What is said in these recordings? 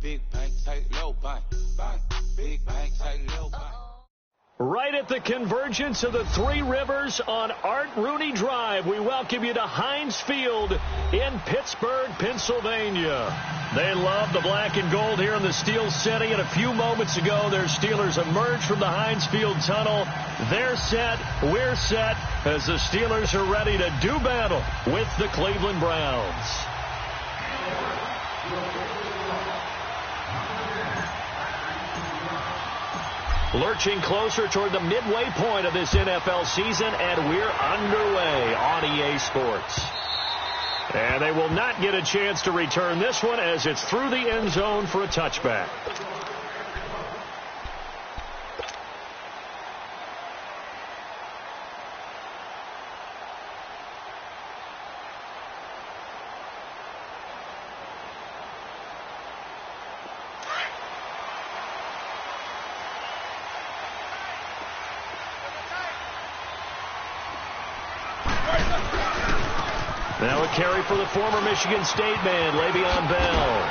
Big bank, take low bank, bank. Big bank, take low bank. Right at the convergence of the Three Rivers on Art Rooney Drive, we welcome you to Heinz Field in Pittsburgh, Pennsylvania. They love the black and gold here in the Steel City, and a few moments ago, their Steelers emerged from the Heinz Field tunnel. They're set, we're set, as the Steelers are ready to do battle with the Cleveland Browns. Lurching closer toward the midway point of this NFL season, and we're underway on EA Sports. And they will not get a chance to return this one as it's through the end zone for a touchback. Now a carry for the former Michigan State man, Le'Veon Bell.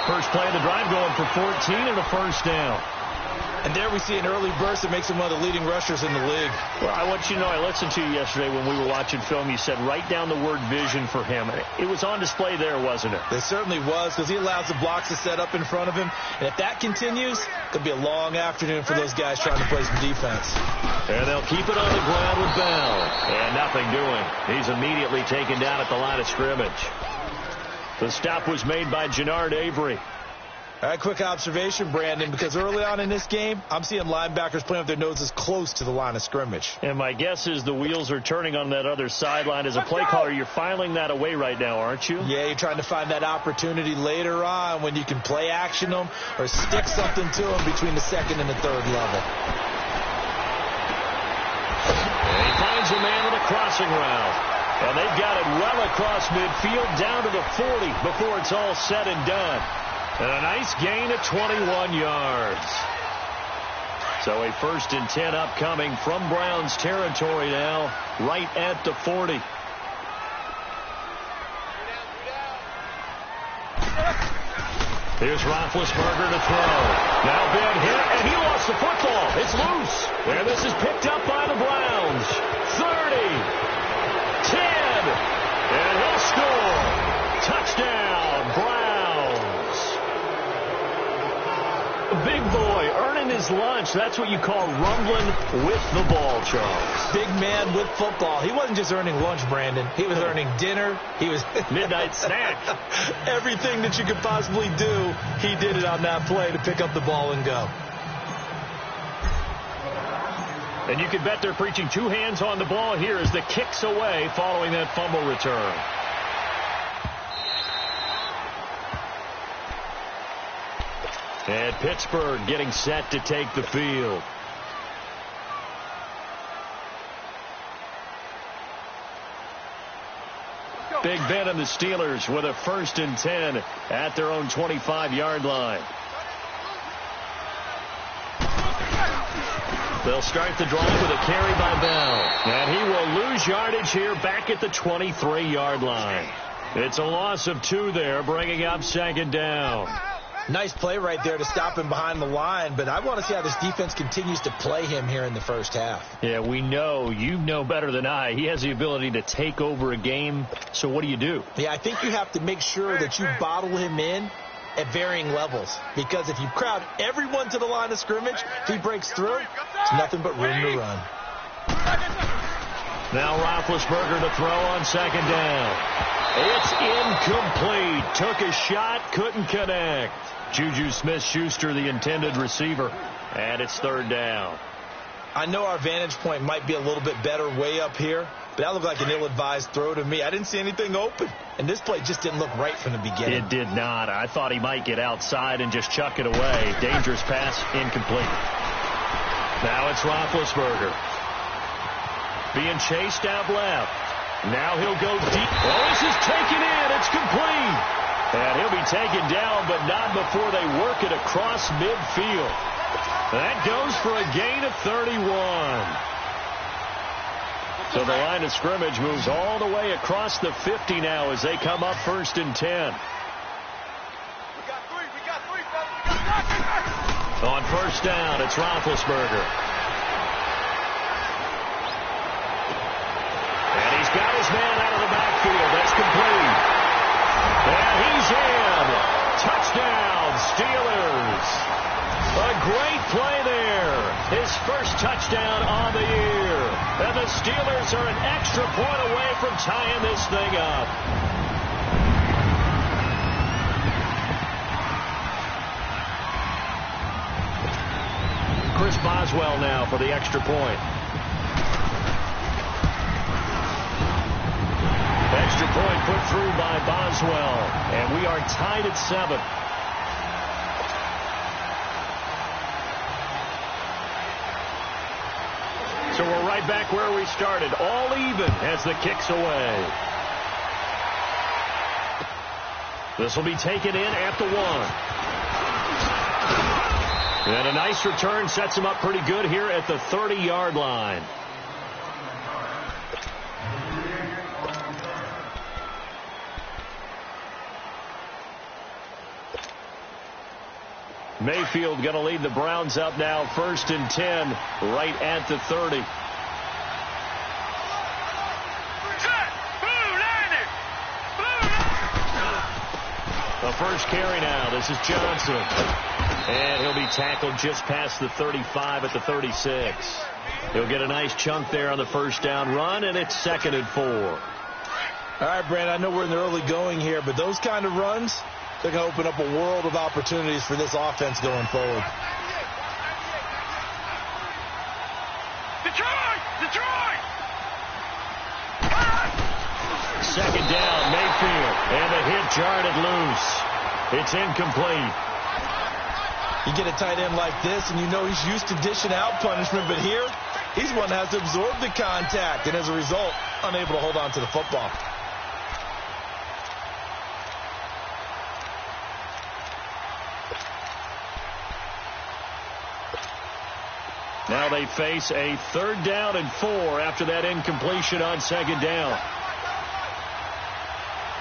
First play of the drive going for 14 and a first down. And there we see an early burst that makes him one of the leading rushers in the league. Well, I want you to know, I listened to you yesterday when we were watching film. You said write down the word vision for him. It was on display there, wasn't it? It certainly was, because he allows the blocks to set up in front of him. And if that continues, it could be a long afternoon for those guys trying to play some defense. And they'll keep it on the ground with Bell. And nothing doing. He's immediately taken down at the line of scrimmage. The stop was made by Jannard Avery. All right, quick observation, Brandon, because early on in this game, I'm seeing linebackers playing with their noses close to the line of scrimmage. And my guess is the wheels are turning on that other sideline. As a play caller, you're filing that away right now, aren't you? Yeah, you're trying to find that opportunity later on when you can play action them or stick something to them between the second and the third level. And he finds a man with a crossing route. And they've got it well across midfield down to the 40 before it's all said and done. And a nice gain of 21 yards. So a 1st and 10 upcoming from Browns territory now, right at the 40. Here's Roethlisberger to throw. Now Ben hit, and he lost the football. It's loose. And this is picked up by the Browns. 30. 10. And he'll score. Touchdown, Browns. Big boy earning his lunch. That's what you call rumbling with the ball, Charles. Big man with football. He wasn't just earning lunch, Brandon. He was earning dinner. He was midnight snack. Everything that you could possibly do, he did it on that play to pick up the ball and go. And you can bet they're preaching two hands on the ball here as the kick's away following that fumble return. And Pittsburgh getting set to take the field. Big Ben and the Steelers with a 1st and 10 at their own 25-yard line. They'll start the drive with a carry by Bell. And he will lose yardage here back at the 23-yard line. It's a loss of 2 there, bringing up 2nd down. Nice play right there to stop him behind the line, but I want to see how this defense continues to play him here in the first half. Yeah, we know. You know better than I. He has the ability to take over a game, so what do you do? Yeah, I think you have to make sure that you bottle him in at varying levels, because if you crowd everyone to the line of scrimmage, if he breaks through, it's nothing but room to run. Now Roethlisberger to throw on 2nd down. It's incomplete. Took a shot, couldn't connect. Juju Smith-Schuster, the intended receiver, and it's 3rd down. I know our vantage point might be a little bit better way up here, but that looked like an ill-advised throw to me. I didn't see anything open, and this play just didn't look right from the beginning. It did not. I thought he might get outside and just chuck it away. Dangerous pass, incomplete. Now it's Roethlisberger. Being chased out left. Now he'll go deep. Oh, this is taken in. It's complete. And he'll be taken down, but not before they work it across midfield. That goes for a gain of 31. So the line of scrimmage moves all the way across the 50 now as they come up 1st and 10. On first down, it's Roethlisberger. And he's got his man out of the backfield. That's complete. And he's in. Touchdown, Steelers. A great play there. His first touchdown on the year. And the Steelers are an extra point away from tying this thing up. Chris Boswell now for the extra point. Extra point put through by Boswell. And we are tied at 7. So we're right back where we started. All even as the kick's away. This will be taken in at the 1. And a nice return sets him up pretty good here at the 30-yard line. Mayfield going to lead the Browns up now, 1st and 10, right at the 30. The first carry now. This is Johnson. And he'll be tackled just past the 35 at the 36. He'll get a nice chunk there on the first down run, and it's 2nd and 4. All right, Brand, I know we're in the early going here, but those kind of runs, they're going to open up a world of opportunities for this offense going forward. Detroit! 2nd down, Mayfield. And the hit jarred it loose. It's incomplete. You get a tight end like this, and you know he's used to dishing out punishment, but here, he's one that has to absorb the contact, and as a result, unable to hold on to the football. Now they face a 3rd down and 4 after that incompletion on 2nd down.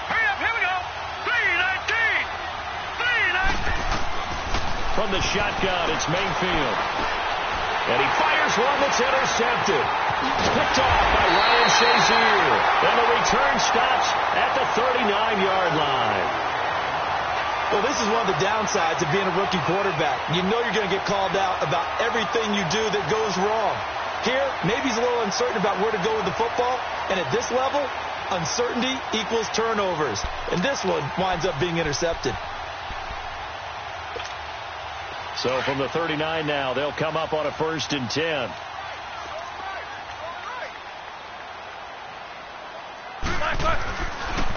Hurry up, here we go. 3-19. From the shotgun, it's Mayfield. And he fires one that's intercepted. Picked off by Ryan Shazier. And the return stops at the 39-yard line. Well, this is one of the downsides of being a rookie quarterback. You know you're going to get called out about everything you do that goes wrong. Here, maybe he's a little uncertain about where to go with the football. And at this level, uncertainty equals turnovers. And this one winds up being intercepted. So from the 39 now, they'll come up on a 1st and 10.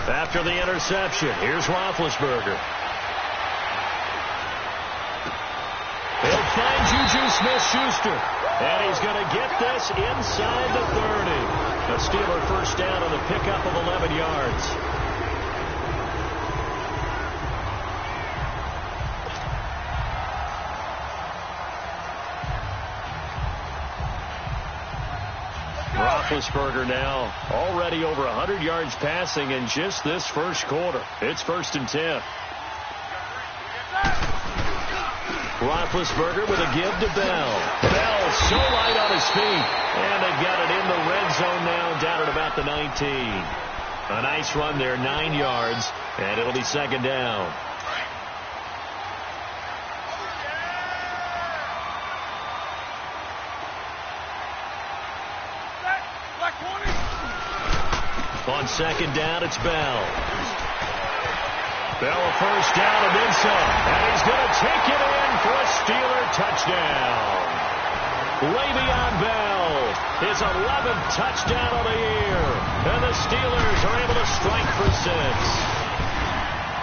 After the interception, here's Roethlisberger. He'll find Juju Smith-Schuster. And he's going to get this inside the 30. A Steeler first down on the pickup of 11 yards. Roethlisberger now already over 100 yards passing in just this first quarter. It's 1st and 10. Roethlisberger with a give to Bell. Bell so light on his feet. And they've got it in the red zone now, down at about the 19. A nice run there, 9 yards, and it'll be 2nd down. On 2nd down, it's Bell. Bell a first down and then some. And he's going to take it in for a Steeler touchdown. Le'Veon Bell, his 11th touchdown of the year. And the Steelers are able to strike for 6.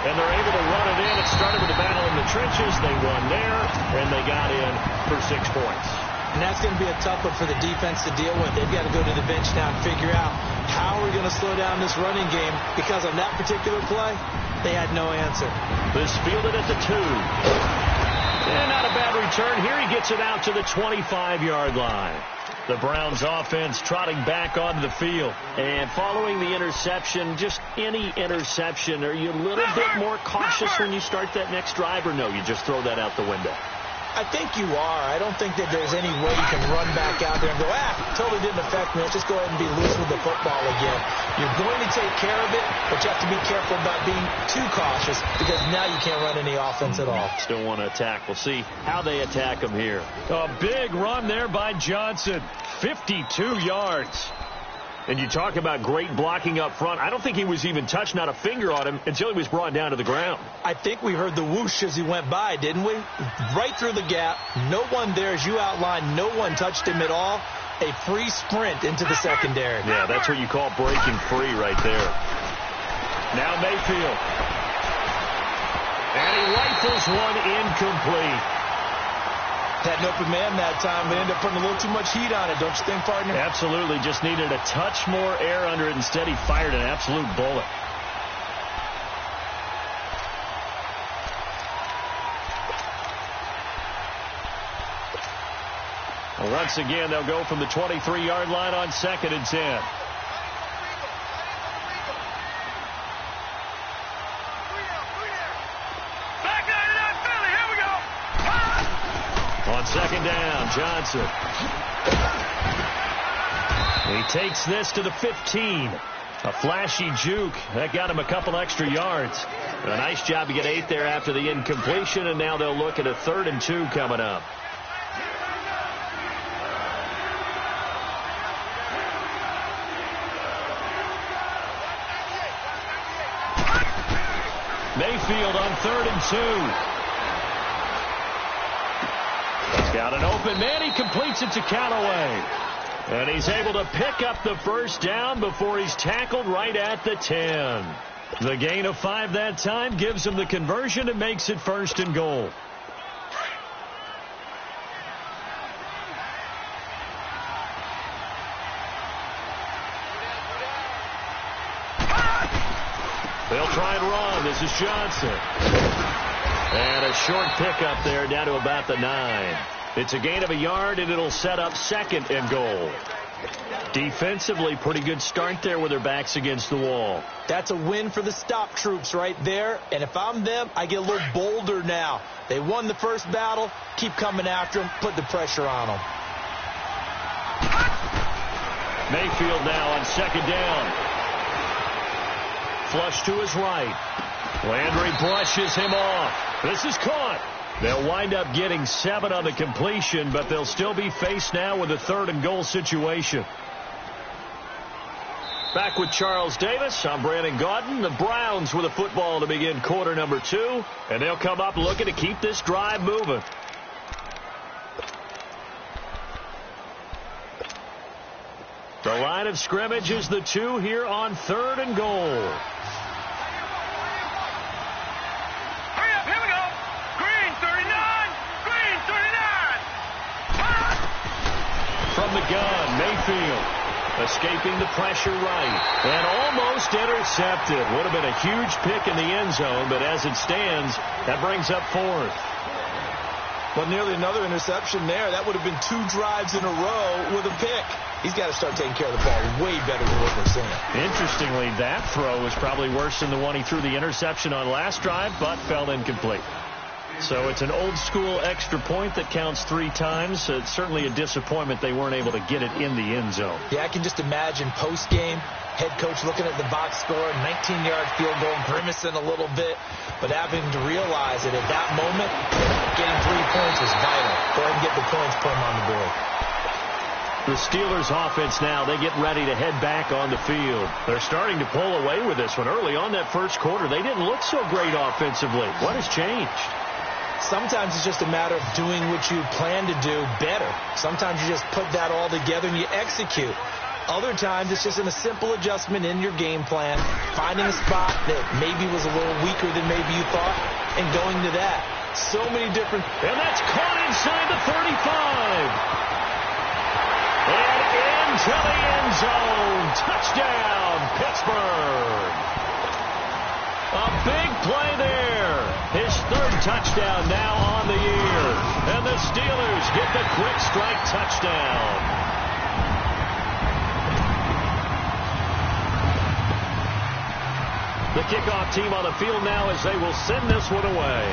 And they're able to run it in. It started with a battle in the trenches. They won there, and they got in for 6 points. And that's going to be a tough one for the defense to deal with. They've got to go to the bench now and figure out how are we going to slow down this running game, because on that particular play, they had no answer. This fielded at the 2. And not a bad return. Here he gets it out to the 25-yard line. The Browns offense trotting back onto the field. And following the interception, just any interception, are you a little bit more cautious when you start that next drive, or no, you just throw that out the window? I think you are. I don't think that there's any way you can run back out there and go, totally didn't affect me. Let's just go ahead and be loose with the football again. You're going to take care of it, but you have to be careful about being too cautious because now you can't run any offense at all. Still want to attack. We'll see how they attack him here. A big run there by Johnson. 52 yards. And you talk about great blocking up front. I don't think he was even touched, not a finger on him, until he was brought down to the ground. I think we heard the whoosh as he went by, didn't we? Right through the gap. No one there, as you outlined. No one touched him at all. A free sprint into the secondary. Yeah, that's what you call breaking free right there. Now Mayfield. And he rifles one incomplete. Had an open man that time, but ended up putting a little too much heat on it, don't you think, partner? Absolutely. Just needed a touch more air under it. Instead, he fired an absolute bullet. Well, once again, they'll go from the 23-yard line on 2nd and 10. On 2nd down, Johnson. He takes this to the 15. A flashy juke. That got him a couple extra yards. A nice job to get 8 there after the incompletion, and now they'll look at a 3rd and 2 coming up. Mayfield on 3rd and 2. Got an open man. He completes it to Callaway. And he's able to pick up the first down before he's tackled right at the 10. The gain of 5 that time gives him the conversion and makes it 1st and goal. They'll try and run. This is Johnson. And a short pickup there down to about the 9. It's a gain of a yard, and it'll set up 2nd and goal. Defensively, pretty good start there with their backs against the wall. That's a win for the stop troops right there. And if I'm them, I get a little bolder now. They won the first battle. Keep coming after them. Put the pressure on them. Mayfield now on 2nd down. Flush to his right. Landry brushes him off. This is caught. They'll wind up getting 7 on the completion, but they'll still be faced now with a 3rd and goal situation. Back with Charles Davis. I'm Brandon Gaudin. The Browns with a football to begin quarter number 2, and they'll come up looking to keep this drive moving. The line of scrimmage is the 2 here on 3rd and goal. From the gun, Mayfield escaping the pressure right and almost intercepted. Would have been a huge pick in the end zone, but as it stands, that brings up 4th. Well, nearly another interception there. That would have been 2 drives in a row with a pick. He's got to start taking care of the ball way better than what we're seeing. Interestingly, that throw was probably worse than the one he threw the interception on last drive, but fell incomplete. So it's an old-school extra point that counts 3 times. It's certainly a disappointment they weren't able to get it in the end zone. Yeah, I can just imagine post-game, head coach looking at the box score, 19-yard field goal, grimacing a little bit, but having to realize that at that moment, getting 3 points was vital. Go ahead and get the points, put them on the board. The Steelers offense now, they get ready to head back on the field. They're starting to pull away with this one. Early on that first quarter, they didn't look so great offensively. What has changed? Sometimes it's just a matter of doing what you plan to do better. Sometimes you just put that all together and you execute. Other times it's just a simple adjustment in your game plan, finding a spot that maybe was a little weaker than maybe you thought, and going to that. So many different... And that's caught inside the 35. And into the end zone. Touchdown, Pittsburgh. A big play there. His 3rd touchdown now on the year. And the Steelers get the quick strike touchdown. The kickoff team on the field now as they will send this one away.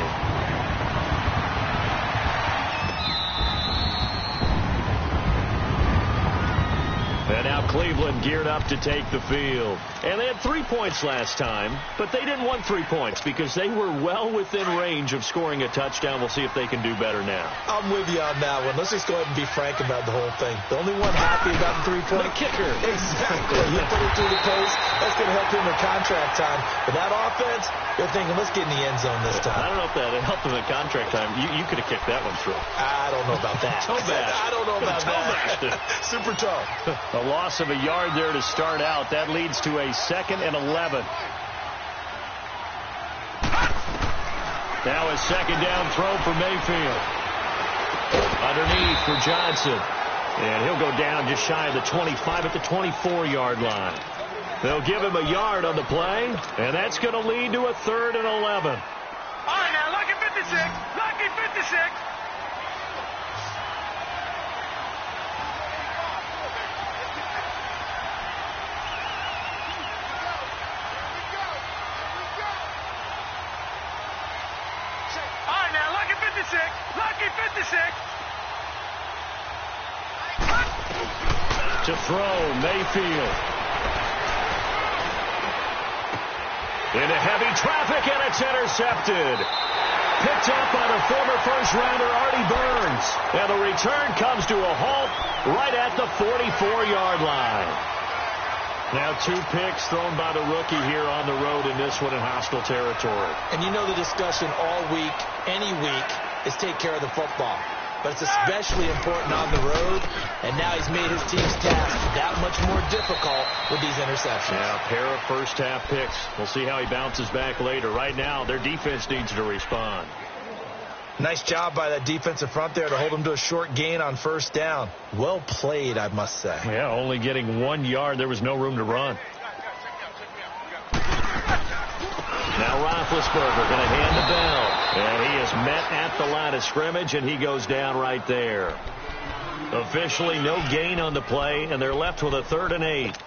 And now Cleveland geared up to take the field. And they had 3 points last time, but they didn't want 3 points because they were well within range of scoring a touchdown. We'll see if they can do better now. I'm with you on that one. Let's just go ahead and be frank about the whole thing. The only one happy about the 3-point kicker. Exactly. He put it through the post. That's going to help him in contract time. But that offense, they're thinking, let's get in the end zone this time. I don't know if that helped him in contract time. You could have kicked that one through. I don't know about that. I don't know about that. Super tough. A loss of a yard there to start out. That leads to a 2nd and 11. Now a 2nd down throw for Mayfield. Underneath for Johnson. And he'll go down just shy of the 25 at the 24-yard line. They'll give him a yard on the play, and that's going to lead to a 3rd and 11. All right, now, lucky 56. Lucky 56. All right, now, lucky 56. Lucky 56. To throw, Mayfield. Into heavy traffic, and it's intercepted. Picked up by the former first-rounder Artie Burns. And the return comes to a halt right at the 44-yard line. Now 2 picks thrown by the rookie here on the road in this one in hostile territory. And you know the discussion all week, any week, is take care of the football. But it's especially important on the road, and now he's made his team's task that much more difficult with these interceptions. Yeah, a pair of first-half picks. We'll see how he bounces back later. Right now, their defense needs to respond. Nice job by that defensive front there to hold him to a short gain on 1st down. Well played, I must say. Yeah, only getting 1 yard. There was no room to run. Now Roethlisberger going to hand the bell. And he is met at the line of scrimmage, and he goes down right there. Officially no gain on the play, and they're left with a 3rd and 8.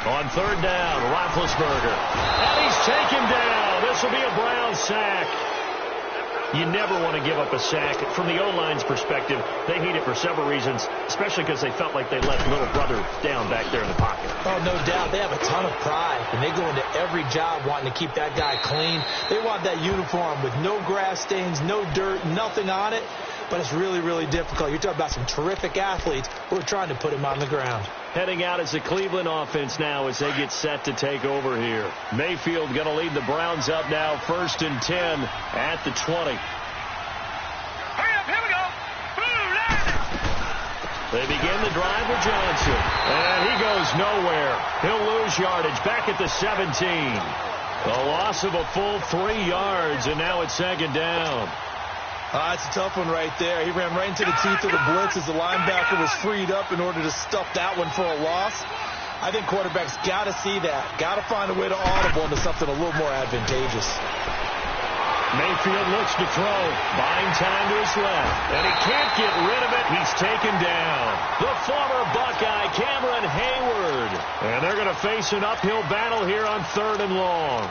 On 3rd down, Roethlisberger. And he's taken down. This will be a Brown sack. You never want to give up a sack. From the O-line's perspective, they hate it for several reasons, especially because they felt like they let little brother down back there in the pocket. Oh, no doubt. They have a ton of pride, and they go into every job wanting to keep that guy clean. They want that uniform with no grass stains, no dirt, nothing on it. But it's really, really difficult. You're talking about some terrific athletes who are trying to put him on the ground. Heading out is the Cleveland offense now as they get set to take over here. Mayfield going to lead the Browns up now, 1st and 10 at the 20. Hurry up, here we go. Boom, They begin the drive with Johnson. And he goes nowhere. He'll lose yardage back at the 17. A loss of a full 3 yards, and now it's 2nd down. That's a tough one right there. He ran right into the teeth of the blitz as the linebacker was freed up in order to stuff that one for a loss. I think quarterbacks got to see that. Got to find a way to audible into something a little more advantageous. Mayfield looks to throw. Buying time to his left. And he can't get rid of it. He's taken down. The former Buckeye, Cameron Hayward. And they're going to face an uphill battle here on 3rd and long.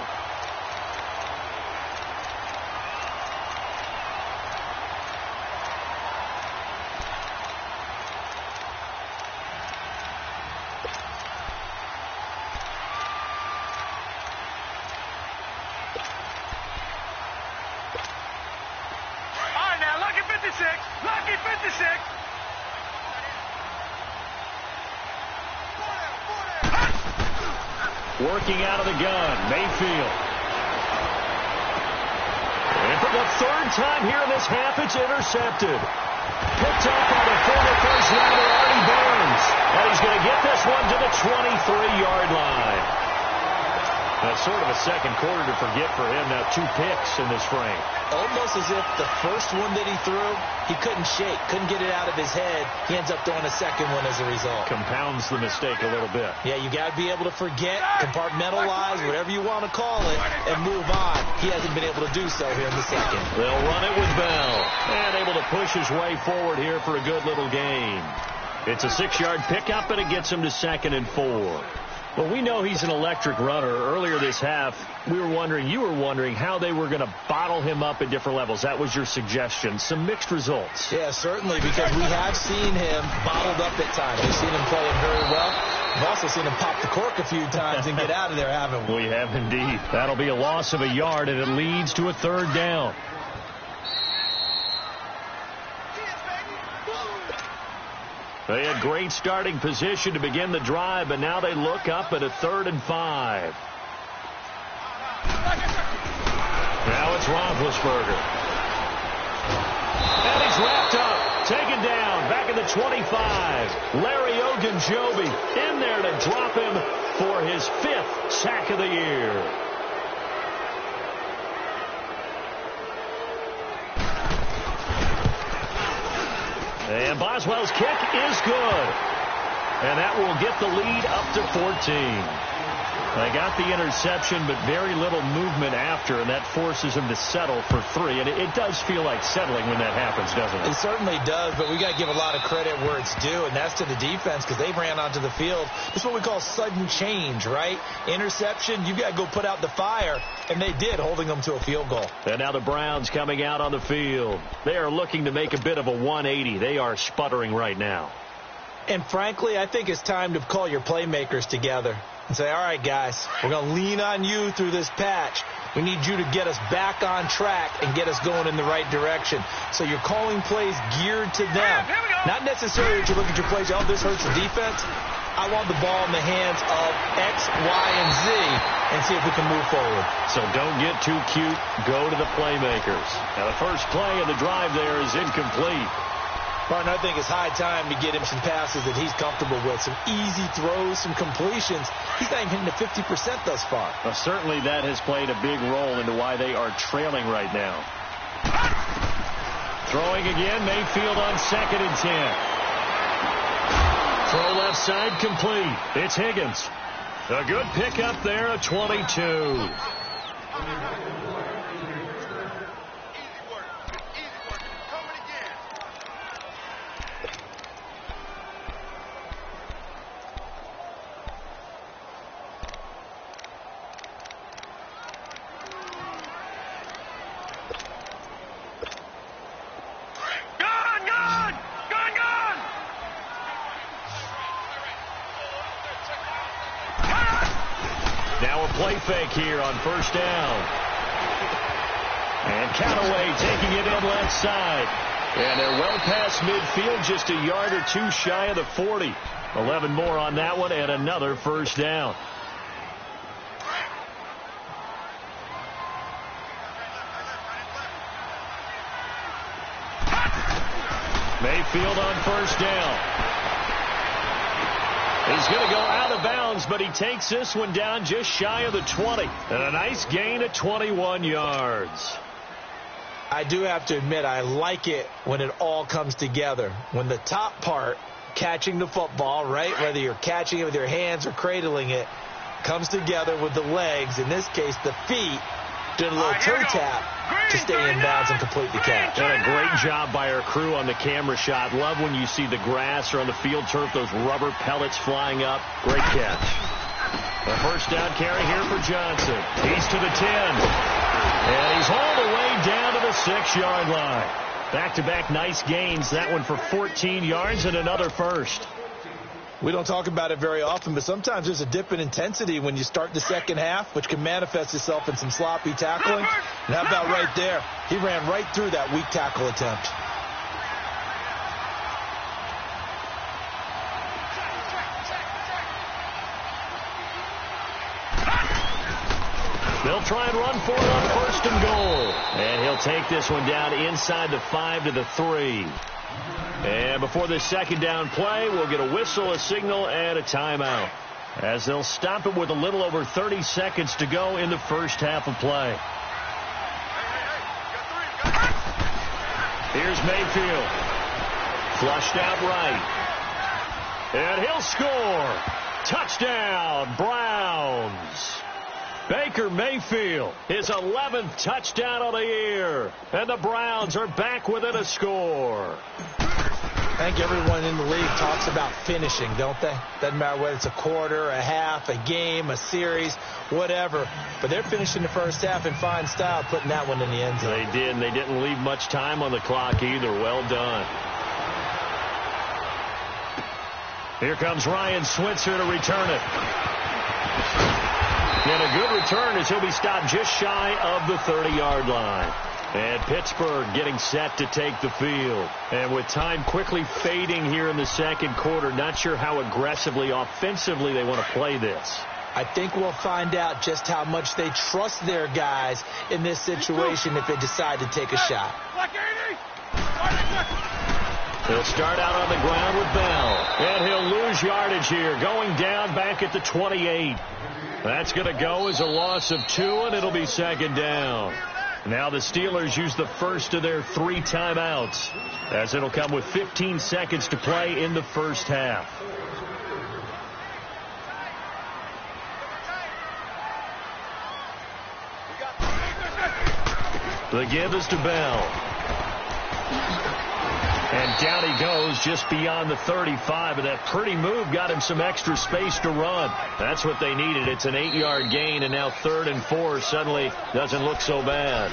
Lucky 56. Working out of the gun, Mayfield. And for the 3rd time here in this half, it's intercepted. Picked up by the former first-rounder Artie Burns. And he's going to get this one to the 23-yard line. That's sort of a second quarter to forget for him. Now 2 picks in this frame. Almost as if the first one that he threw, he couldn't shake, couldn't get it out of his head. He ends up throwing a second one as a result. Compounds the mistake a little bit. Yeah, you got to be able to forget, compartmentalize, whatever you want to call it, and move on. He hasn't been able to do so here in the second. They'll run it with Bell. And able to push his way forward here for a good little gain. It's a 6-yard pickup, and it gets him to 2nd and 4. Well, we know he's an electric runner. Earlier this half, you were wondering how they were going to bottle him up at different levels. That was your suggestion. Some mixed results. Yeah, certainly, because we have seen him bottled up at times. We've seen him playing very well. We've also seen him pop the cork a few times and get out of there, haven't we? We have indeed. That'll be a loss of a yard, and it leads to a 3rd down. They had great starting position to begin the drive, but now they look up at a 3rd and 5. Now it's Roethlisberger. And he's wrapped up, taken down, back at the 25. Larry Ogunjobi in there to drop him for his 5th sack of the year. And Boswell's kick is good. And that will get the lead up to 14. They got the interception, but very little movement after, and that forces them to settle for 3. And it does feel like settling when that happens, doesn't it? It certainly does, but we got to give a lot of credit where it's due, and that's to the defense because they ran onto the field. It's what we call sudden change, right? Interception, you got to go put out the fire, and they did, holding them to a field goal. And now the Browns coming out on the field. They are looking to make a bit of a 180. They are sputtering right now. And frankly, I think it's time to call your playmakers together and say, all right, guys, we're going to lean on you through this patch. We need you to get us back on track and get us going in the right direction. So you're calling plays geared to them. Not necessarily that you look at your plays, oh, this hurts the defense. I want the ball in the hands of X, Y, and Z and see if we can move forward. So don't get too cute. Go to the playmakers. Now the first play of the drive there is incomplete. Martin, I think it's high time to get him some passes that he's comfortable with. Some easy throws, some completions. He's not even hitting the 50% thus far. Well, certainly that has played a big role into why they are trailing right now. Throwing again, Mayfield on 2nd and 10. Throw left side complete. It's Higgins. A good pickup there at 22. Play fake here on 1st down. And Callaway taking it in left side. And they're well past midfield, just a yard or 2 shy of the 40. 11 more on that one and another 1st down. Mayfield on 1st down. He's going to go out of bounds, but he takes this one down just shy of the 20. And a nice gain of 21 yards. I do have to admit, I like it when it all comes together. When the top part, catching the football, right, whether you're catching it with your hands or cradling it, comes together with the legs, in this case the feet, doing a little toe tap to stay in bounds and complete the catch. And a great job by our crew on the camera shot. Love when you see the grass or on the field turf, those rubber pellets flying up. Great catch. A 1st down carry here for Johnson. He's to the 10. And he's all the way down to the 6-yard line. Back-to-back nice gains. That one for 14 yards and another 1st. We don't talk about it very often, but sometimes there's a dip in intensity when you start the second half, which can manifest itself in some sloppy tackling. And how about right there? He ran right through that weak tackle attempt. They'll try and run for it on 1st and goal. And he'll take this one down inside the 5 to the 3. And before this 2nd down play, we'll get a whistle, a signal, and a timeout. as they'll stop it with a little over 30 seconds to go in the first half of play. Here's Mayfield. Flushed out right. And he'll score. Touchdown, Browns. Baker Mayfield, his 11th touchdown of the year. And the Browns are back within a score. I think everyone in the league talks about finishing, don't they? Doesn't matter whether it's a quarter, a half, a game, a series, whatever. But they're finishing the first half in fine style, putting that one in the end zone. They did, and they didn't leave much time on the clock either. Well done. Here comes Ryan Switzer to return it. And a good return as he'll be stopped just shy of the 30-yard line. And Pittsburgh getting set to take the field. And with time quickly fading here in the second quarter, not sure how aggressively, offensively they want to play this. I think we'll find out just how much they trust their guys in this situation if they decide to take a shot. He'll start out on the ground with Bell. And he'll lose yardage here, going down back at the 28. That's going to go as a loss of 2, and it'll be second down. Now the Steelers use the first of their 3 timeouts, as it'll come with 15 seconds to play in the first half. The give is to Bell. And down he goes just beyond the 35, and that pretty move got him some extra space to run. That's what they needed. It's an 8-yard gain, and now 3rd and 4 suddenly doesn't look so bad.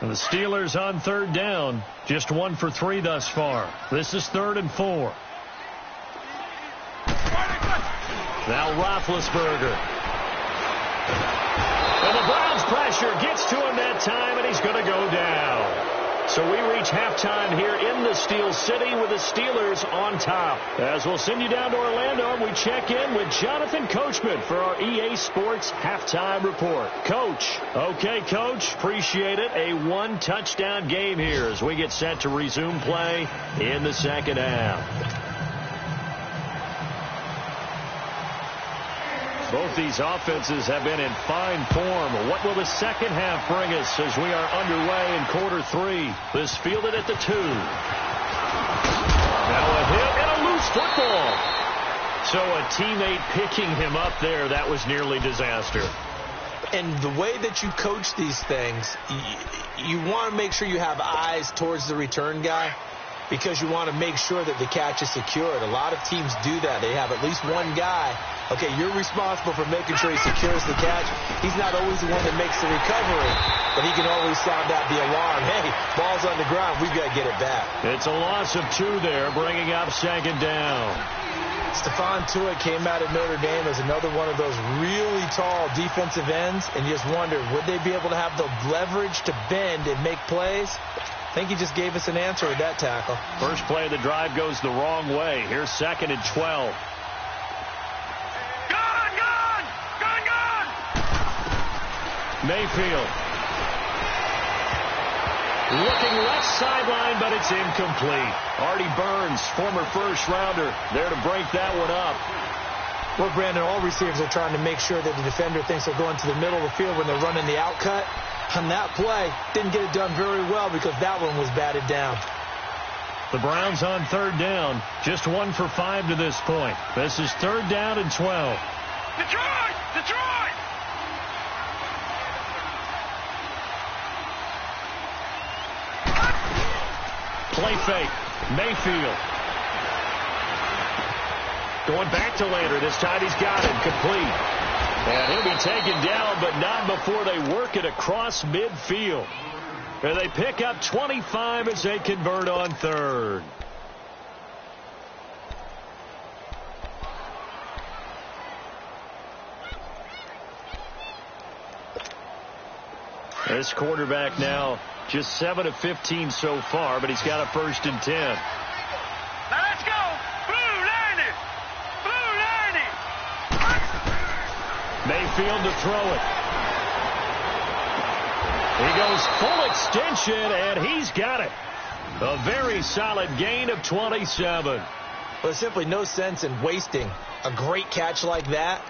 And the Steelers on 3rd down, just 1 for 3 thus far. This is 3rd and 4. Now Roethlisberger. And the Browns pressure gets to him that time, and he's going to go down. So we reach halftime here in the Steel City with the Steelers on top. As we'll send you down to Orlando, we check in with Jonathan Coachman for our EA Sports Halftime Report. Coach. Okay, Coach. Appreciate it. A 1-touchdown game here as we get set to resume play in the second half. Both these offenses have been in fine form. What will the second half bring us as we are underway in quarter 3? This fielded at the 2. Now a hit and a loose football. So a teammate picking him up there, that was nearly disaster. And the way that you coach these things, you want to make sure you have eyes towards the return guy, because you want to make sure that the catch is secured. A lot of teams do that. They have at least one guy. Okay, you're responsible for making sure he secures the catch. He's not always the one that makes the recovery, but he can always sound out the alarm. Hey, ball's on the ground. We've got to get it back. It's a loss of 2 there, bringing up second down. Stephon Tuitt came out of Notre Dame as another one of those really tall defensive ends, and you just wondered, would they be able to have the leverage to bend and make plays? I think he just gave us an answer with that tackle. First play of the drive goes the wrong way. Here's 2nd and 12. Mayfield. Looking left sideline, but it's incomplete. Artie Burns, former first-rounder, there to break that one up. Well, Brandon, all receivers are trying to make sure that the defender thinks they're going to the middle of the field when they're running the out-cut. On that play, didn't get it done very well because that one was batted down. The Browns on 3rd down, just 1 for 5 to this point. This is 3rd down and 12. Detroit! Detroit! Play fake. Mayfield. Going back to Lander. This time he's got it. Complete. And he'll be taken down, but not before they work it across midfield. And they pick up 25 as they convert on 3rd. This quarterback now just 7 of 15 so far, but he's got a 1st and 10. Now let's go. Blue Landy. Blue Landy. Mayfield to throw it. He goes full extension, and he's got it. A very solid gain of 27. Well, there's simply no sense in wasting a great catch like that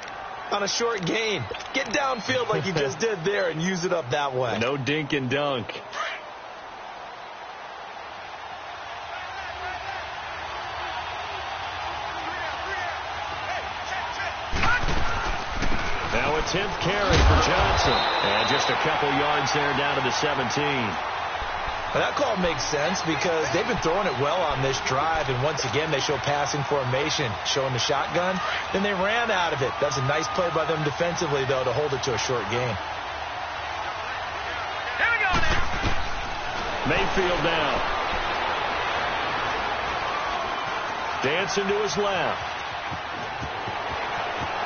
on a short gain. Get downfield like you just did there and use it up that way. No dink and dunk. Now a 10th carry for Johnson. And just a couple yards there down to the 17. Well, that call makes sense because they've been throwing it well on this drive, and once again they show passing formation, showing the shotgun. Then they ran out of it. That's a nice play by them defensively, though, to hold it to a short gain. Here we go now. Mayfield now. Dancing to his left.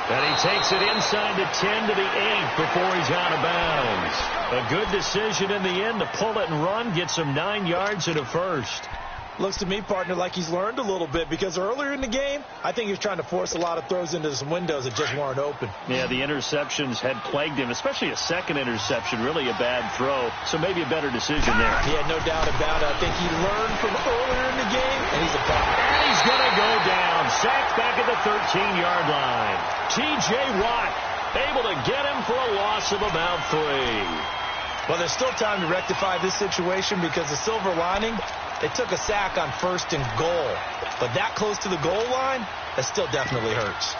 And he takes it inside the 10 to the 8 before he's out of bounds. A good decision in the end to pull it and run, get some 9 yards and a first. Looks to me, partner, like he's learned a little bit because earlier in the game, I think he was trying to force a lot of throws into some windows that just weren't open. Yeah, the interceptions had plagued him, especially a second interception, really a bad throw. So maybe a better decision there. Yeah, no doubt about it. I think he learned from earlier in the game, and he's a back. And he's going to go down. Sacked back at the 13-yard line. T.J. Watt able to get him for a loss of about 3. Well, there's still time to rectify this situation because the silver lining, they took a sack on 1st and goal. But that close to the goal line, that still definitely hurts.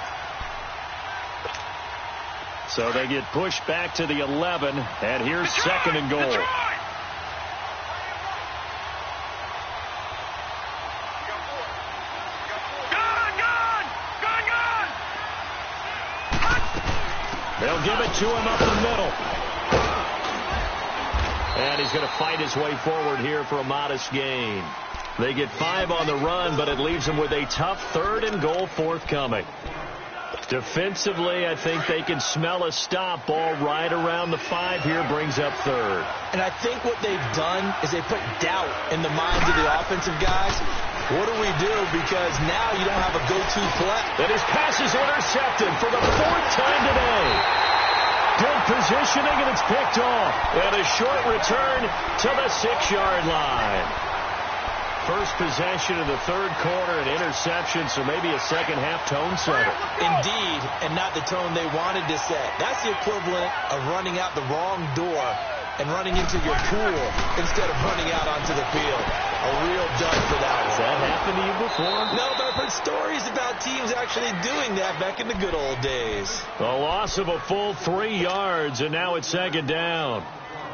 So they get pushed back to the 11, and here's 2nd and goal. They'll give it to him up the middle. And he's going to fight his way forward here for a modest gain. They get 5 on the run, but it leaves them with a tough 3rd and goal forthcoming. Defensively, I think they can smell a stop. Ball right around the 5 here, brings up 3rd. And I think what they've done is they put doubt in the minds of the offensive guys. What do we do? Because now you don't have a go-to play. And his pass is intercepted for the 4th time today. Good positioning, and it's picked off. And a short return to the 6-yard line. First possession of the 3rd quarter, an interception, so maybe a second-half tone setter. Indeed, and not the tone they wanted to set. That's the equivalent of running out the wrong door and running into your pool instead of running out onto the field. A real dud for that one. Has that happened to you before? No, but I've heard stories about teams actually doing that back in the good old days. A loss of a full 3 yards, and now it's 2nd down.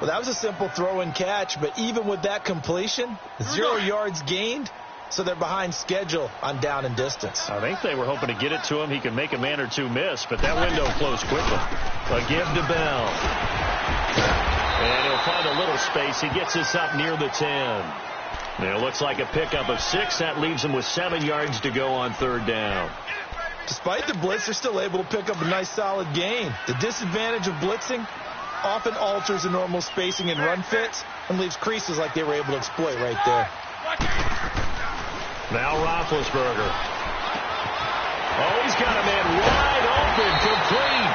Well, that was a simple throw and catch, but even with that completion, 0 yards gained, so they're behind schedule on down and distance. I think they were hoping to get it to him. He can make a man or two miss, but that window closed quickly. A give to Bell. And he'll find a little space. He gets this up near the 10. Now, it looks like a pickup of 6. That leaves him with 7 yards to go on 3rd down. Despite the blitz, they're still able to pick up a nice, solid gain. The disadvantage of blitzing often alters the normal spacing and run fits and leaves creases like they were able to exploit right there. Now Roethlisberger. Oh, he's got a man wide open, complete.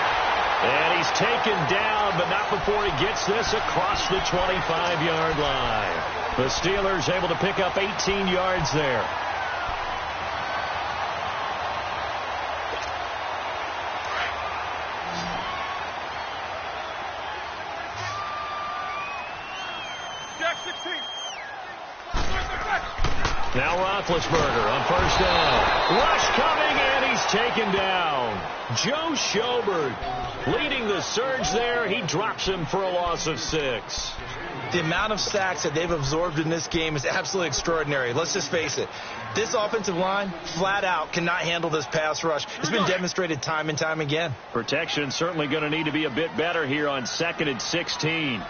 And he's taken down, but not before he gets this across the 25-yard line. The Steelers able to pick up 18 yards there. Now Roethlisberger on 1st down. Rush coming, and he's taken down. Joe Schobert leading the surge there. He drops him for a loss of 6. The amount of sacks that they've absorbed in this game is absolutely extraordinary. Let's just face it. This offensive line, flat out, cannot handle this pass rush. It's been demonstrated time and time again. Protection certainly going to need to be a bit better here on 2nd and 16.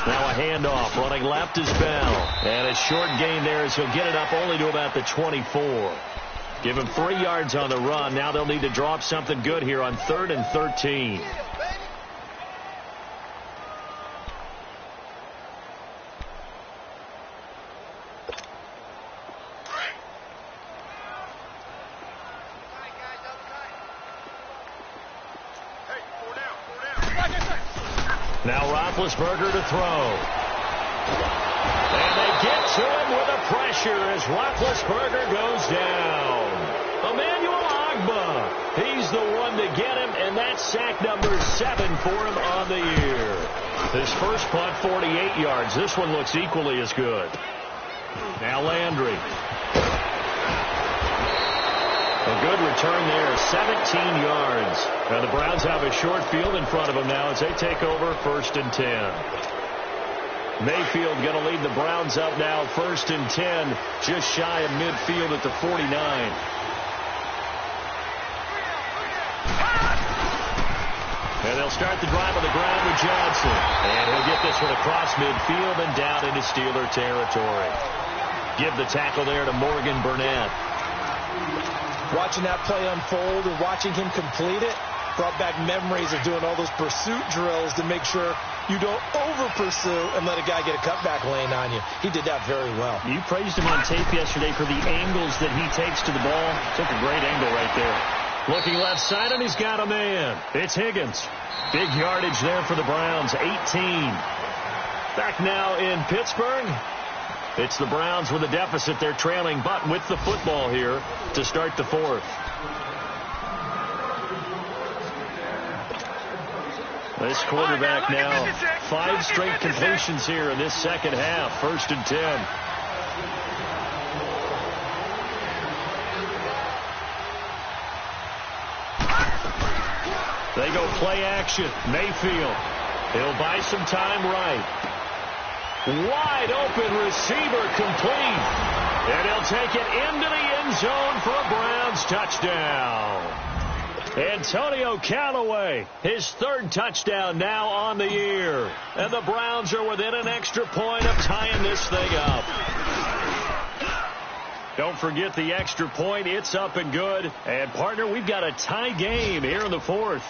Now a handoff. Running left is Bell. And a short gain there as he'll get it up only to about the 24. Give him 3 yards on the run. Now they'll need to draw up something good here on 3rd and 13. Now Roethlisberger to throw. And they get to him with a pressure as Roethlisberger goes down. Emmanuel Ogbah, he's the one to get him, and that's sack number 7 for him on the year. His first punt, 48 yards. This one looks equally as good. Now Landry. A good return there, 17 yards. Now the Browns have a short field in front of them now as they take over 1st and 10. Mayfield going to lead the Browns up now, 1st and 10, just shy of midfield at the 49. And they'll start the drive on the ground with Johnson. And he'll get this one across midfield and down into Steeler territory. Give the tackle there to Morgan Burnett. Watching that play unfold and watching him complete it brought back memories of doing all those pursuit drills to make sure you don't over-pursue and let a guy get a cutback lane on you. He did that very well. You praised him on tape yesterday for the angles that he takes to the ball. Took a great angle right there. Looking left side, and he's got a man. It's Higgins. Big yardage there for the Browns, 18. Back now in Pittsburgh. It's the Browns with a deficit. They're trailing, but with the football here to start the 4th. This quarterback now, 5 straight completions here in this second half. 1st and 10. They go play action. Mayfield. He'll buy some time right. Wide open receiver complete. And he'll take it into the end zone for a Browns touchdown. Antonio Callaway, his 3rd touchdown now on the year. And the Browns are within an extra point of tying this thing up. Don't forget the extra point. It's up and good. And, partner, we've got a tie game here in the 4th.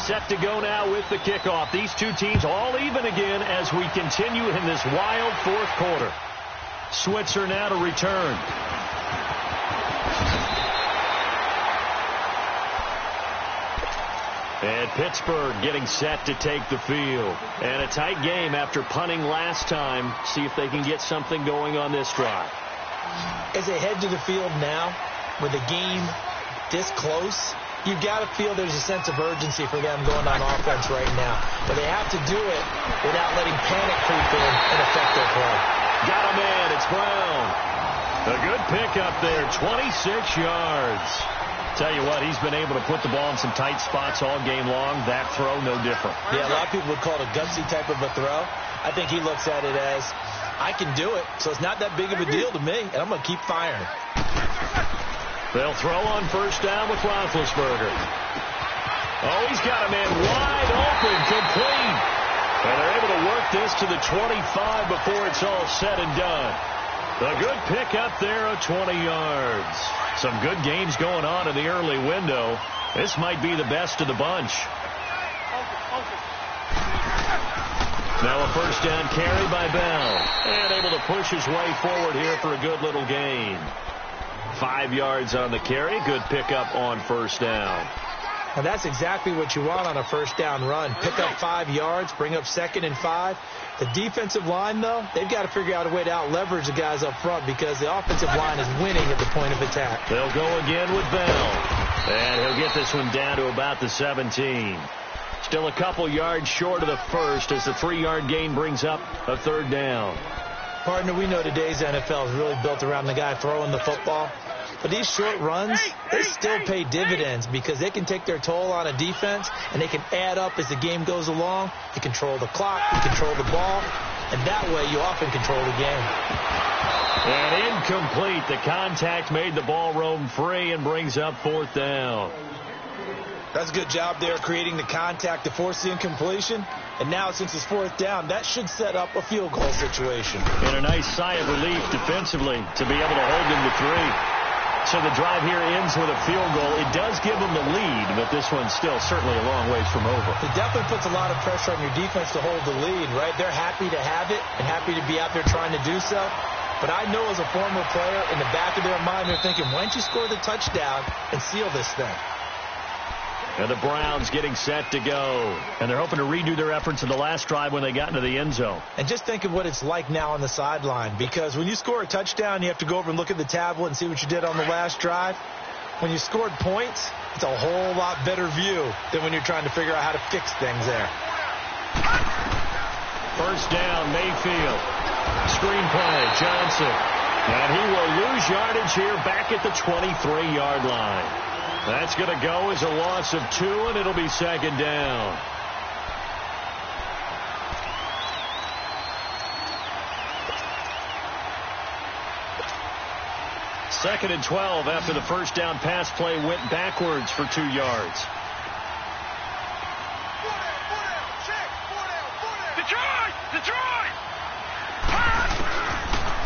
Set to go now with the kickoff. These two teams all even again as we continue in this wild 4th quarter. Switzer now to return. And Pittsburgh getting set to take the field. And a tight game after punting last time. See if they can get something going on this drive. As they head to the field now, with the game this close, you've got to feel there's a sense of urgency for them going on offense right now. But they have to do it without letting panic creep in and affect their play. Got a man. It's Brown. A good pickup there, 26 yards. Tell you what, he's been able to put the ball in some tight spots all game long. That throw, no different. Yeah, a lot of people would call it a gutsy type of a throw. I think he looks at it as, I can do it, so it's not that big of a deal to me, and I'm going to keep firing. They'll throw on 1st down with Roethlisberger. Oh, he's got a man wide open, complete. And they're able to work this to the 25 before it's all said and done. A good pickup there of 20 yards. Some good games going on in the early window. This might be the best of the bunch. Now a 1st down carry by Bell. And able to push his way forward here for a good little gain. 5 yards on the carry. Good pickup on 1st down. And that's exactly what you want on a 1st down run. Pick up 5 yards, bring up 2nd and 5. The defensive line, though, they've got to figure out a way to out-leverage the guys up front because the offensive line is winning at the point of attack. They'll go again with Bell. And he'll get this one down to about the 17. Still a couple yards short of the 1st as the 3-yard gain brings up a 3rd down. Partner, we know today's NFL is really built around the guy throwing the football. But these short runs, they still pay dividends because they can take their toll on a defense and they can add up as the game goes along. You control the clock, you control the ball, and that way you often control the game. And incomplete. The contact made the ball roam free and brings up 4th down. That's a good job there creating the contact to force the incompletion. And now since it's 4th down, that should set up a field goal situation. And a nice sigh of relief defensively to be able to hold him to 3. So the drive here ends with a field goal. It does give them the lead, but this one's still certainly a long ways from over. It definitely puts a lot of pressure on your defense to hold the lead, right? They're happy to have it and happy to be out there trying to do so. But I know as a former player, in the back of their mind, they're thinking, why don't you score the touchdown and seal this thing? And the Browns getting set to go. And they're hoping to redo their efforts in the last drive when they got into the end zone. And just think of what it's like now on the sideline, because when you score a touchdown, you have to go over and look at the tablet and see what you did on the last drive. When you scored points, it's a whole lot better view than when you're trying to figure out how to fix things there. First down, Mayfield. Screen play, Johnson. And he will lose yardage here back at the 23-yard line. That's going to go as a loss of 2, and it'll be second down. Second and 12 after the first down pass play went backwards for 2 yards. Detroit!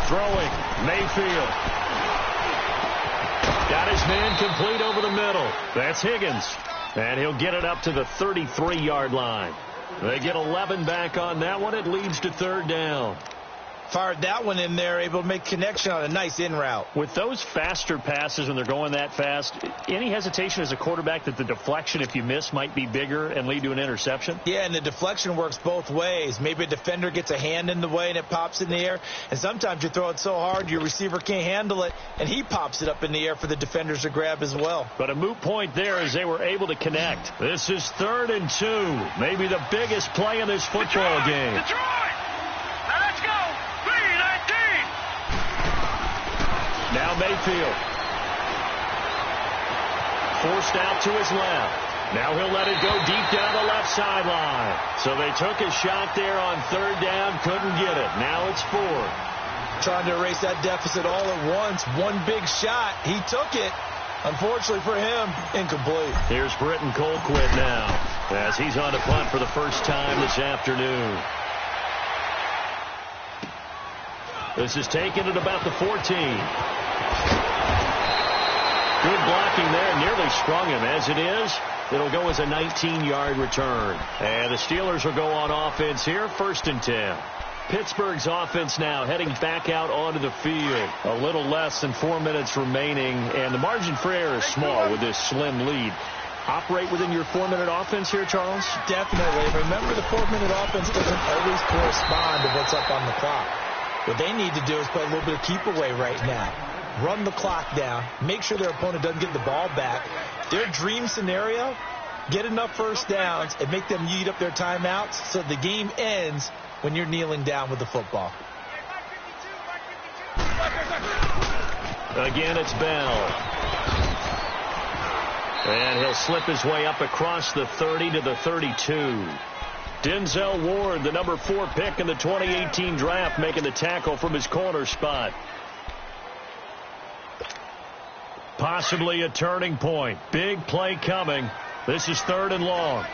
Throwing, Mayfield. Got his man complete over the middle. That's Higgins. And he'll get it up to the 33-yard line. They get 11 back on that one. It leads to third down. Fired that one in there, able to make connection on a nice in route. With those faster passes when they're going that fast, any hesitation as a quarterback that the deflection, if you miss, might be bigger and lead to an interception? Yeah, and the deflection works both ways. Maybe a defender gets a hand in the way and it pops in the air. And sometimes you throw it so hard your receiver can't handle it, and he pops it up in the air for the defenders to grab as well. But a moot point there as they were able to connect. This is 3rd and 2. Maybe the biggest play in this football game. Detroit! Now let's go! Now Mayfield. Forced out to his left. Now he'll let it go deep down the left sideline. So they took a shot there on 3rd down, couldn't get it. Now it's 4th. Trying to erase that deficit all at once. One big shot. He took it. Unfortunately for him, incomplete. Here's Britton Colquitt now as he's on to punt for the first time this afternoon. This is taken at about the 14. Good blocking there. Nearly sprung him. As it is, it'll go as a 19-yard return. And the Steelers will go on offense here, 1st and 10. Pittsburgh's offense now heading back out onto the field. A little less than 4 minutes remaining, and the margin for error is small with this slim lead. Operate within your 4-minute offense here, Charles? Definitely. Remember, the 4-minute offense doesn't always correspond to what's up on the clock. What they need to do is play a little bit of keep away right now. Run the clock down. Make sure their opponent doesn't get the ball back. Their dream scenario, get enough first downs and make them eat up their timeouts so the game ends when you're kneeling down with the football. Again, it's Bell. And he'll slip his way up across the 30 to the 32. Denzel Ward, the number 4 pick in the 2018 draft, making the tackle from his corner spot. Possibly a turning point. Big play coming. This is 3rd and long.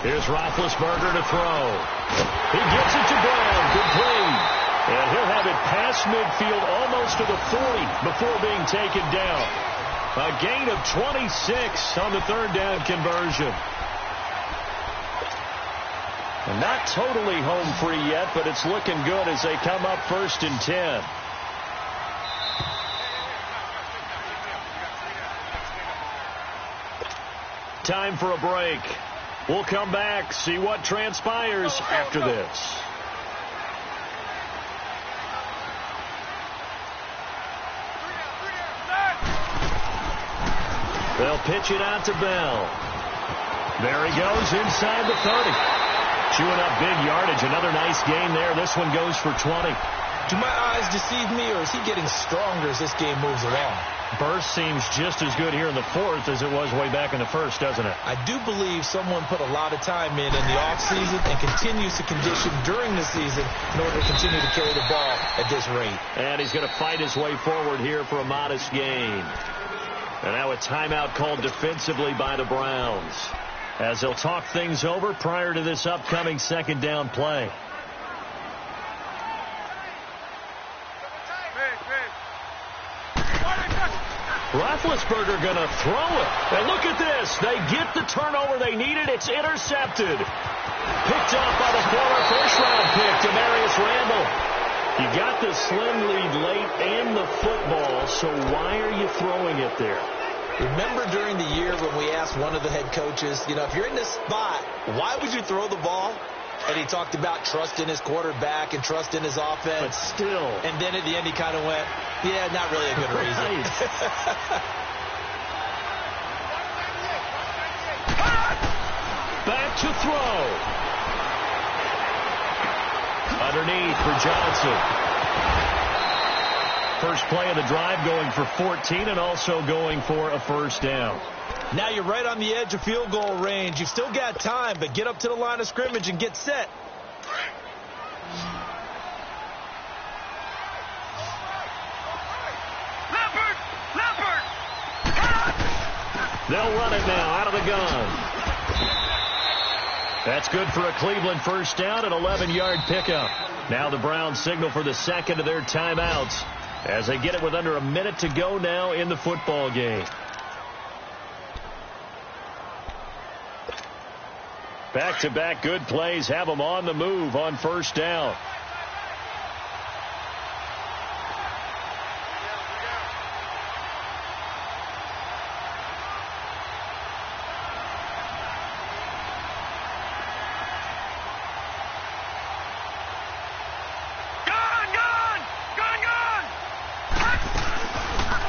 Here's Roethlisberger to throw. He gets it to Brown. Complete. And he'll have it past midfield almost to the 40 before being taken down. A gain of 26 on the 3rd down conversion. And not totally home free yet, but it's looking good as they come up 1st and 10. Time for a break. We'll come back, see what transpires after this. They'll pitch it out to Bell. There he goes inside the 30. Chewing up big yardage. Another nice gain there. This one goes for 20. Do my eyes deceive me, or is he getting stronger as this game moves along? Burst seems just as good here in the 4th as it was way back in the 1st, doesn't it? I do believe someone put a lot of time in the offseason and continues to condition during the season in order to continue to carry the ball at this rate. And he's going to fight his way forward here for a modest gain. And now a timeout called defensively by the Browns as they'll talk things over prior to this upcoming 2nd down play. Roethlisberger going to throw it. And look at this. They get the turnover they needed. It's intercepted. Picked up by the former first-round pick, Demarius Randall. You got the slim lead late and the football, so why are you throwing it there? Remember during the year when we asked one of the head coaches, if you're in this spot, why would you throw the ball? And he talked about trust in his quarterback and trust in his offense. But still. And then at the end he kind of went, yeah, not really a good reason. Back to throw. Underneath for Johnson. First play of the drive going for 14 and also going for a first down. Now you're right on the edge of field goal range. You've still got time, but get up to the line of scrimmage and get set. Leopard! They'll run it now out of the gun. That's good for a Cleveland first down, an 11-yard pickup. Now the Browns signal for the second of their timeouts as they get it with under a minute to go now in the football game. Back-to-back good plays have them on the move on first down.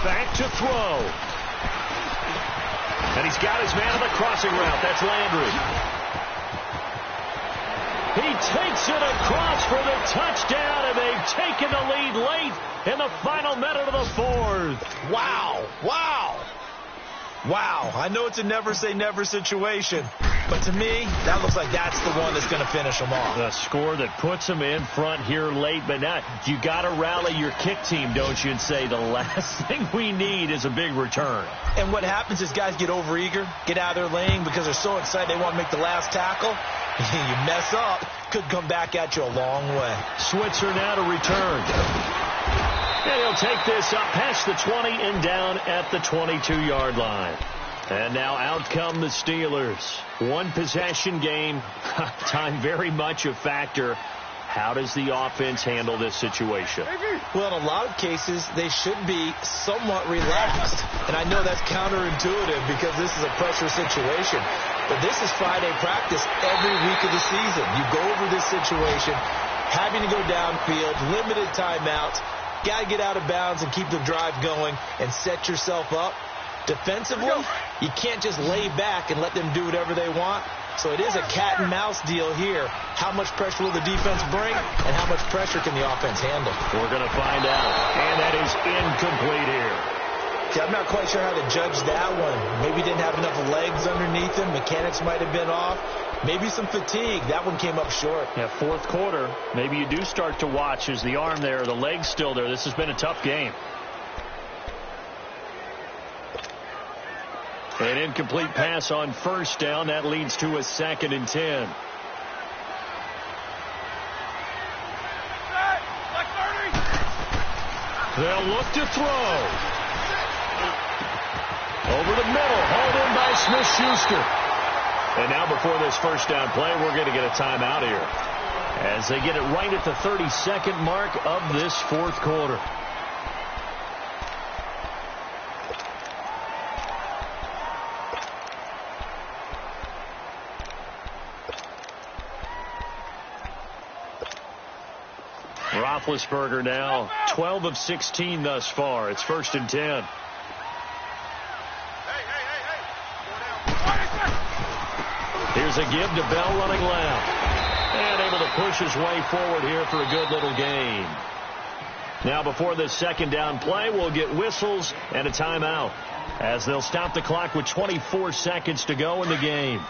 Back to throw. And he's got his man on the crossing route. That's Landry. He takes it across for the touchdown, and they've taken the lead late in the final minute of the fourth. Wow. I know it's a never-say-never situation, but to me, that looks like that's the one that's going to finish them off. The score that puts them in front here late, but now you got to rally your kick team, don't you, and say the last thing we need is a big return. And what happens is guys get overeager, get out of their lane because they're so excited they want to make the last tackle. You mess up, could come back at you a long way. Switzer now to return. And he'll take this up past the 20 and down at the 22-yard line. And now out come the Steelers. One possession game. Time very much a factor. How does the offense handle this situation? Well, in a lot of cases, they should be somewhat relaxed. And I know that's counterintuitive because this is a pressure situation. But this is Friday practice every week of the season. You go over this situation, having to go downfield, limited timeouts, got to get out of bounds and keep the drive going and set yourself up. Defensively, you can't just lay back and let them do whatever they want. So it is a cat and mouse deal here. How much pressure will the defense bring, and how much pressure can the offense handle? We're going to find out. And that is incomplete here. See, I'm not quite sure how to judge that one. Maybe didn't have enough legs underneath him. Mechanics might have been off. Maybe some fatigue. That one came up short. Yeah, fourth quarter, maybe you do start to watch. Is the arm there, the leg's still there? This has been a tough game. An incomplete pass on first down. That leads to a 2nd and 10. They'll look to throw. Over the middle, hauled in by Smith-Schuster. And now before this first down play, we're going to get a timeout here as they get it right at the 32nd mark of this fourth quarter. Roethlisberger now 12 of 16 thus far. It's 1st and 10. Here's a give to Bell running left. And able to push his way forward here for a good little gain. Now before this second down play, we'll get whistles and a timeout as they'll stop the clock with 24 seconds to go in the game.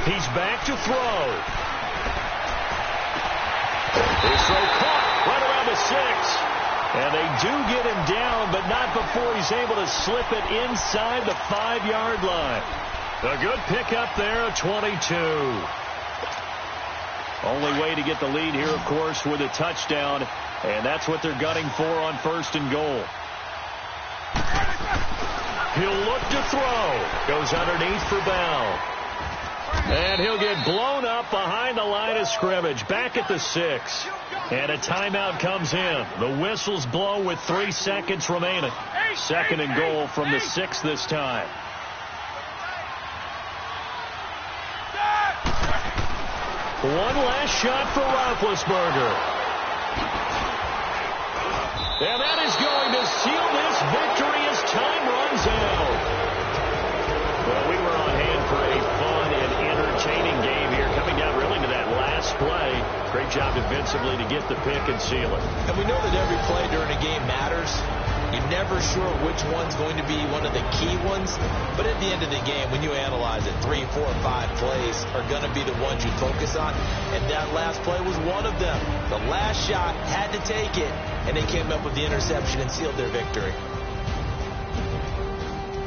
He's back to throw. His throw caught right around the 6. And they do get him down, but not before he's able to slip it inside the 5-yard line. A good pickup there, 22. Only way to get the lead here, of course, with a touchdown. And that's what they're gunning for on 1st and goal. He'll look to throw. Goes underneath for Bell. And he'll get blown up behind the line of scrimmage, back at the 6. And a timeout comes in. The whistle's blown with 3 seconds remaining. 2nd and goal from the 6 this time. One last shot for Roethlisberger. And that is going to seal this victory as time runs out. Well, we were on hand for a fun and entertaining game here, coming down really to that last play. Great job defensively to get the pick and seal it. And we know that every play during a game matters. You're never sure which one's going to be one of the key ones. But at the end of the game, when you analyze it, 3, 4, 5 plays are going to be the ones you focus on. And that last play was one of them. The last shot had to take it, and they came up with the interception and sealed their victory.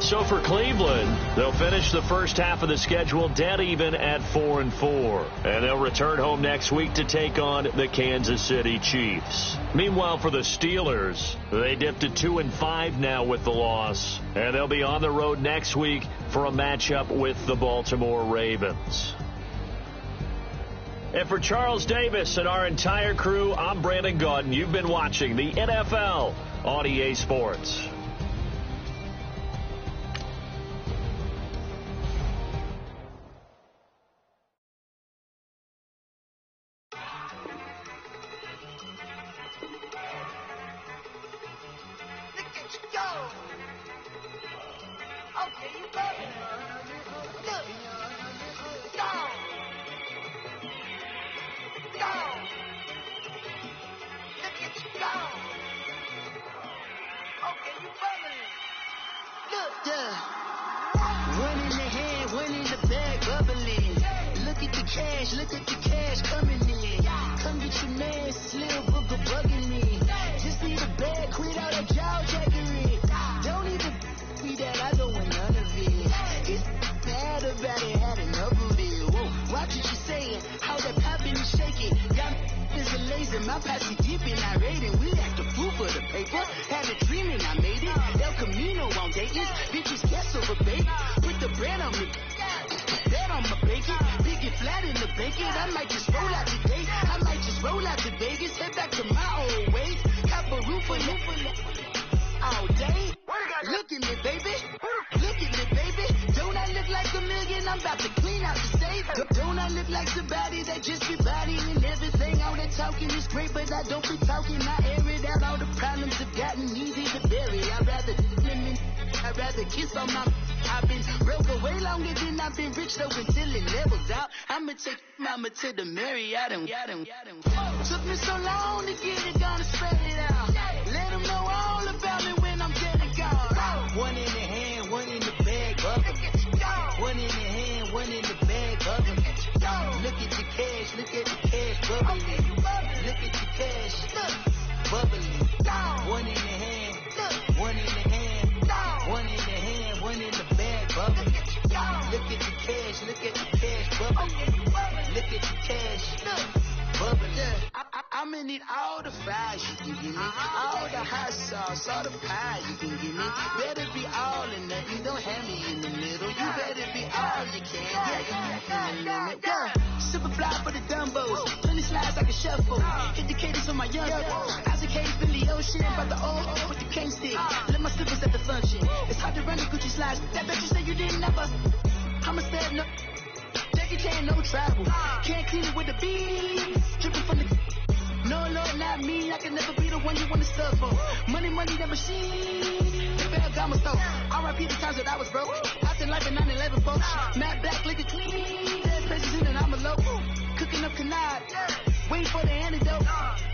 So for Cleveland, they'll finish the first half of the schedule dead even at 4-4. And they'll return home next week to take on the Kansas City Chiefs. Meanwhile, for the Steelers, they dipped to 2-5 now with the loss. And they'll be on the road next week for a matchup with the Baltimore Ravens. And for Charles Davis and our entire crew, I'm Brandon Gaudin. You've been watching the NFL on EA Sports. To the Marriott and took me so long to get it done and spread it out. Let them know all about me when I'm dead and gone. One in the hand, one in the bag, bubble. One in the hand, one in the bag, bubble. Look at the cash, bubbling. Look at the cash, bubbling. One in the hand, one in the hand, one in the hand, one in the bag, bubbling. Look at the cash, bubbling. Look at the cash, bubbling. I'ma need all the fries you can give me, all the hot sauce, all the pie you can give me. Better be all or nothing, don't have me in the middle. You better be all you can, yeah. Super fly for the Dumbos, 20 slides like a shuffle. Hit the cadence on my young Isaac Hayes, Billy Ocean, about the old with the cane stick. Let my slippers at the function. It's hard to run the Gucci slides. That bet you say you didn't never. I'ma stand up. Can't no travel. Can't clean it with the beat. Dripping from the. No, Lord, not me. I can never be the one you want to sub for. Money, the machine. The Ferragamo store. R.I.P. the times that I was broke. I said life in 9/11, folks. Matte black, looking clean. Dead places in and I'm a local. Cooking up canard. Waiting for the antidote.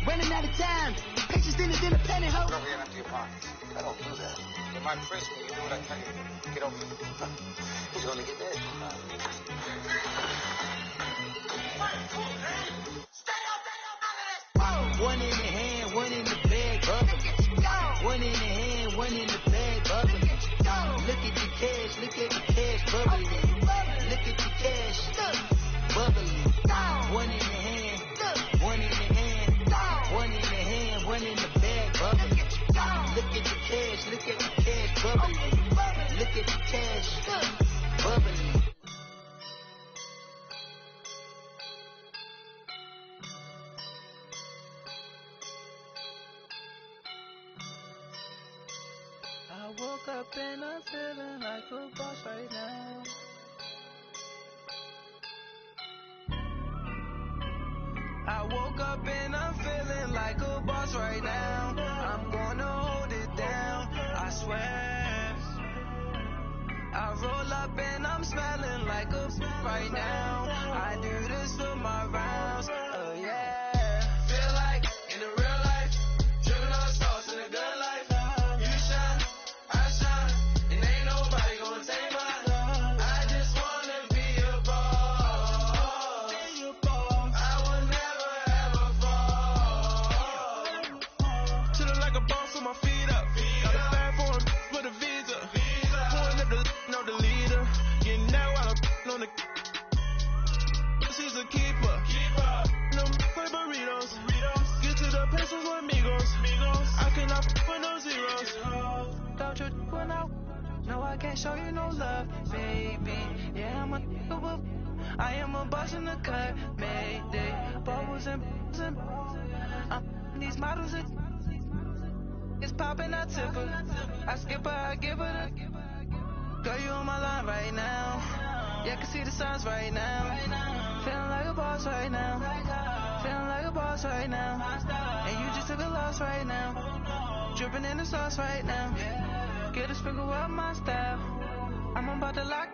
Running out of time. Patience in the pantyhose. Don't get empty your pockets. I don't do that. In my prison, you do what I tell you. Get over it. He's going to get dead. One in the hand, one in the bag, bubble. One in the hand, one in the bag, bubble. Look at the cash, bubbling. Look at the cash, bubbling. One in the hand, one in the hand, one in the hand, one in the bag, bubbling. Look at the cash, bubbling. Look at the cash, bubbling. right now. I woke up and I'm feeling like a boss right now. I'm gonna hold it down, I swear. I roll up and I'm smelling like a right now. I do this for my rounds, oh yeah. Feel like in the real life, dripping on sauce in a good life. You shine, I shine, and ain't nobody gonna take mine. I just wanna be a boss. I will never ever fall. Chillin' like a boss on my feet up. Got a bag for him with a visa. Pulling up the know the leader. Getting that while I'm on the. She's a keeper. No play burritos. Get to the pesos with amigos. I cannot with no zeros. Don't you when no, I can't show you no love, baby. Yeah, I am a boss in the cut, mayday. Bubbles and these models it's popping, I tip her. I skip her, I give her the. Girl, you on my line right now. Yeah, I can see the signs right now. Feeling like a boss right now. Feeling like a boss right now. And you just took a loss right now. Dripping in the sauce right now. Get a sprinkle up my style. I'm about to lock